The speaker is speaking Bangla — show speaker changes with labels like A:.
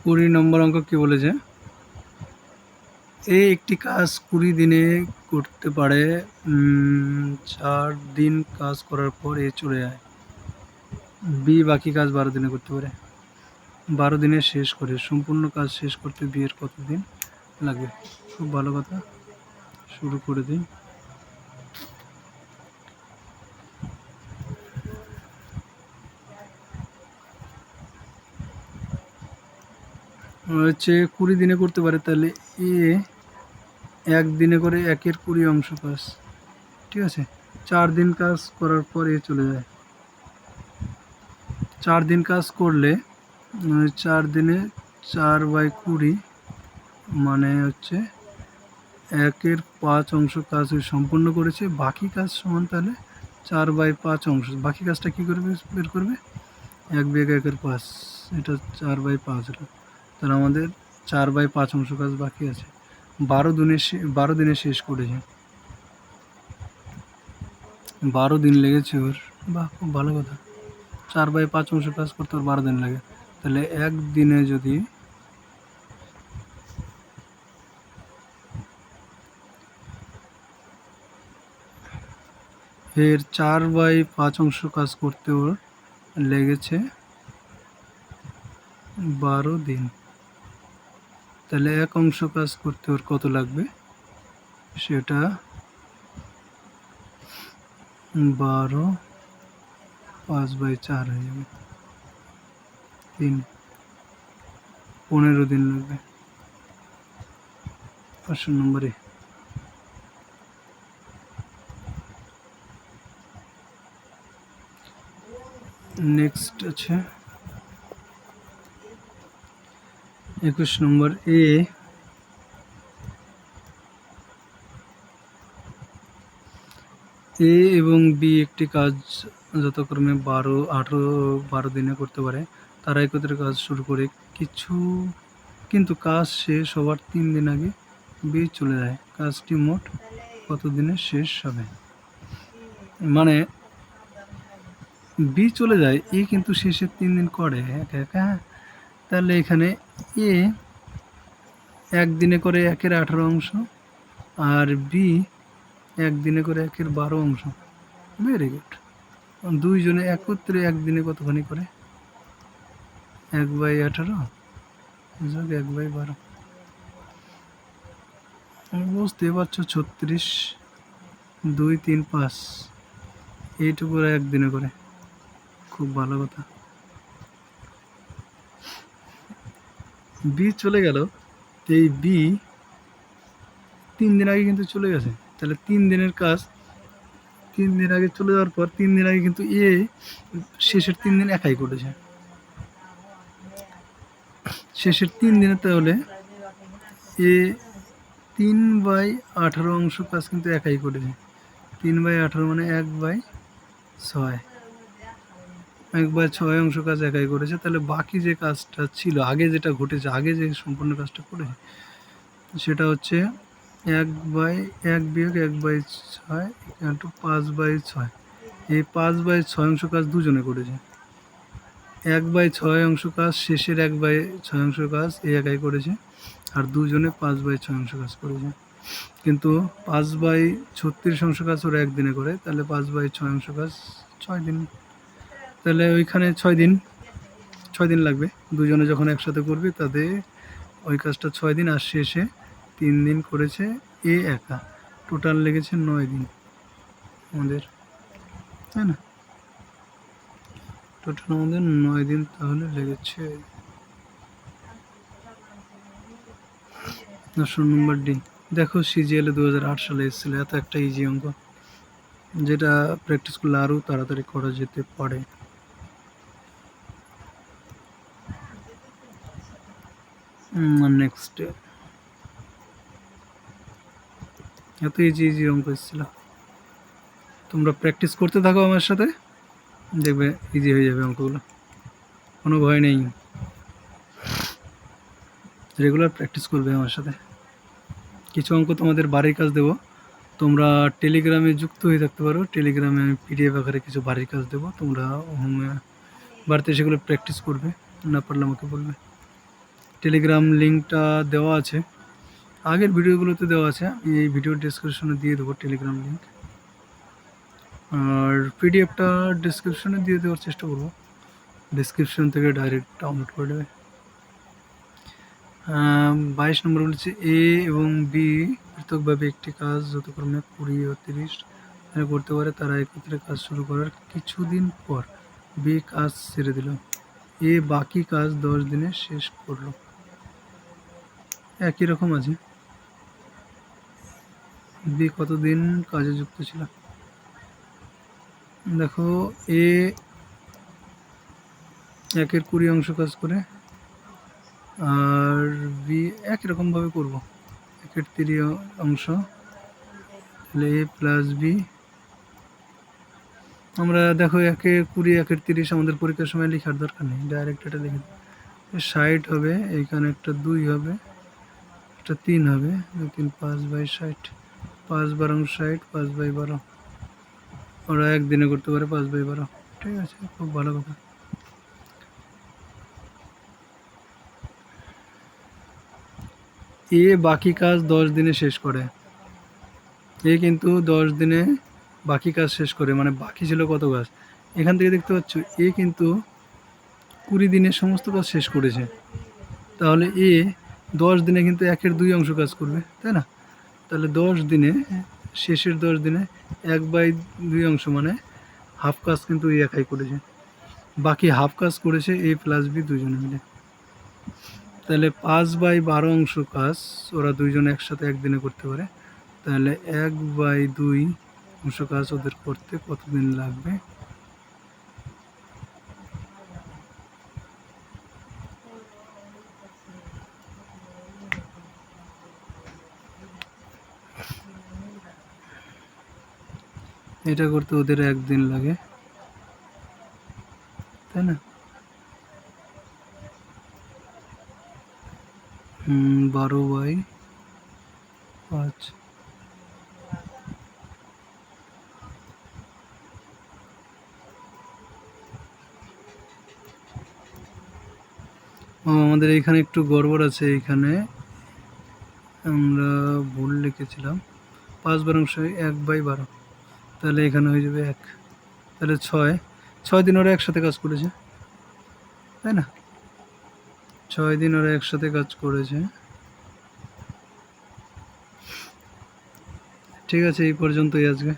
A: 20 নম্বর অঙ্ক কি বলেছে? এ একটি কাজ 20 দিনে করতে পারে। 4 দিন কাজ করার পর এ চলে যায়। বি বাকি কাজ 12 দিনে করতে পারে। 12 দিনে শেষ করে সম্পূর্ণ কাজ শেষ করতে বি এর কত দিন লাগবে? খুব ভালো কথা, শুরু করে দিই। হচ্ছে 20 দিনে করতে পারে, তাহলে এ 1 দিনে করে 1-এর 20 অংশ কাজ, ঠিক আছে। 4 দিন কাজ করার পর এ চলে যায়। 4 দিন কাজ করলে 4 দিনে 4/20 মানে হচ্ছে 1-এর 5 অংশ কাজ সম্পূর্ণ করেছে। বাকি কাজ সমান তাহলে 4/5 অংশ। বাকি কাজটা কী করবে, বের করবে? 1/1-এর 5, এটা 4/5 হলো। তাহলে আমাদের 4/5 অংশ কাজ বাকি আছে। 12 দিনে শেষ করেছে। 12 দিন লেগেছে ওর। বাহ, খুব ভালো কথা। 4/5 অংশ কাজ করতে ওর 12 দিন লাগে। তাহলে 1 দিনে যদি এর 4/5 অংশ কাজ করতে ওর লেগেছে 12 দিন, তাহলে 1 অংশ কাজ করতে ওর কত লাগবে? সেটা 12 5/4 হয়ে যাবে। 15 দিন লাগবে। 5 নম্বরে নেক্সট আছে 21 নম্বর। এ এবং বি একটি কাজ যথাক্রমে 12 দিনে করতে পারে। তারা একত্রে কাজ শুরু করে কিন্তু কাজ শেষ হওয়ার 3 দিন আগে বি চলে যায়। কাজটি মোট কত দিনে শেষ হবে? মানে বি চলে যায়, এ কিন্তু শেষের 3 দিন করে একা একা। তাহলে এখানে এ 1 দিনে করে 1-এর 18 অংশ, আর বি 1 দিনে করে 1-এর 12 অংশ। Very good. দুইজনে একত্রে 1 দিনে কতখানি করে? 1/18 যোগ 1/12, বুঝতে পারছো? 36, 2, 3, 5 এইটুকু 1 দিনে করে। খুব ভালো কথা। বি চলে গেল, এই বি 3 দিন আগে কিন্তু চলে গেছে। তাহলে 3 দিনের কাজ 3 দিন আগে চলে যাওয়ার পর 3 দিন আগে কিন্তু এ শেষের 3 দিন একাই করেছে। শেষের 3 দিনে তাহলে এ 3/18 অংশ কাজ কিন্তু একাই করেছে। 3/18 মানে 1/6, 1/6 অংশ কাজ একাই করেছে। তাহলে বাকি যে কাজটা ছিল, আগে যেটা ঘটেছে, আগে যে সম্পূর্ণ কাজটা করেছে, সেটা হচ্ছে 1/1 বিয়োগ 1/6 ইকুয়াল টু 5/6। এই 5/6 অংশ কাজ দুজনে করেছে। 1/6 অংশ কাজ, শেষের 1/6 অংশ কাজ এ একাই করেছে, আর দুজনে 5/6 অংশ কাজ করেছে। কিন্তু 5/36 অংশ কাজ ওরা 1 দিনে করে, তাহলে 5/6 অংশ কাজ 6 দিন। তাহলে ওইখানে 6 দিন লাগবে। দুজনে যখন একসাথে করবে তাদের ওই কাজটা 6 দিন, আর শেষে 3 দিন করেছে এ একা। টোটাল লেগেছে 9 দিন আমাদের, তাই না? টোটাল আমাদের 9 দিন তাহলে লেগেছে। 10 নম্বর ডি। দেখো, সিজিএলে 2008 সালে এসেছিল। এত একটা ইজি অঙ্ক, যেটা প্র্যাকটিস করলে আরও তাড়াতাড়ি করা যেতে পারে। নেক্সট, এত ইজি অঙ্ক এসেছিল। তোমরা প্র্যাকটিস করতে থাকো আমার সাথে, দেখবে ইজি হয়ে যাবে অঙ্কগুলো, কোনো ভয় নেই। রেগুলার প্র্যাকটিস করবে আমার সাথে। কিছু অঙ্ক তোমাদের বাড়ির কাজ দেবো, তোমরা টেলিগ্রামে যুক্ত হয়ে থাকতে পারো। টেলিগ্রামে আমি পিডিএফ আকারে কিছু বাড়ির কাজ দেবো, তোমরা বাড়িতে সেগুলো প্র্যাকটিস করবে। না পারলে আমাকে বলবে। টেলিগ্রাম লিঙ্কটা দেওয়া আছে, আগের ভিডিওগুলোতে দেওয়া আছে, আমি এই ভিডিও ডেসক্রিপশনে দিয়ে দেবো টেলিগ্রাম লিঙ্ক। আর পিডিএফটা ডিসক্রিপশনে দিয়ে দেওয়ার চেষ্টা করবো, ডিসক্রিপশন থেকে ডাইরেক্ট ডাউনলোড করে দেবে। 22 নম্বর বলেছে এ এবং বি পৃথকভাবে একটি কাজ যতক্রমে 20 ও 30 করতে পারে, তারা একত্রে কাজ শুরু করার কিছুদিন পর বি কাজ ছেড়ে দিল, এ বাকি কাজ 10 দিনে শেষ করলো। একই রকম আছে, বি কতদিন কাজে যুক্ত ছিল। দেখো এ 1/20 কাজ করে, আর বি একই রকমভাবে করবো, 1/3 তাহলে এ প্লাস বি। আমরা দেখো 1/20 1/30 আমাদের পরীক্ষার সময় লেখার দরকার নেই, ডাইরেক্ট এটা লিখে 60 হবে, এইখানে একটা 2 হবে, একটা 3 হবে, 3 5/60, 5/12 60, 5/12। ওরা একদিনে করতে পারে 5/12, ঠিক আছে, খুব ভালো কথা। এ বাকি কাজ 10 দিনে শেষ করে, এ কিন্তু 10 দিনে বাকি কাজ শেষ করে, মানে বাকি ছিল কত কাজ, এখান থেকে দেখতে পাচ্ছ এ কিন্তু 20 দিনে সমস্ত কাজ শেষ করেছে, তাহলে এ 10 দিনে কিন্তু 1/2 কাজ করবে, তাই না? তাহলে 10 দিনে, শেষের 10 দিনে 1/2 মানে হাফ কাজ কিন্তু এ একাই করেছে, বাকি হাফ কাজ করেছে এ প্লাস বি দুজনে মিলে। তাহলে 5/12 কাজ ওরা দুইজনে একসাথে একদিনে করতে পারে, তাহলে 1/2 কাজ ওদের করতে কতদিন লাগবে? এটা করতে ওদের একদিন লাগে, তাই না? 12/5। আমাদের এইখানে একটু গড়বড় আছে, এইখানে আমরা ভুল লিখেছিলাম, 5/12 1/12, তাহলে এখানে হয়ে যাবে 1, তাহলে 6 দিন ওরা একসাথে কাজ করেছে, তাই না? 6 দিন ওরা একসাথে কাজ করেছে। ঠিক আছে, এই পর্যন্তই আজকে।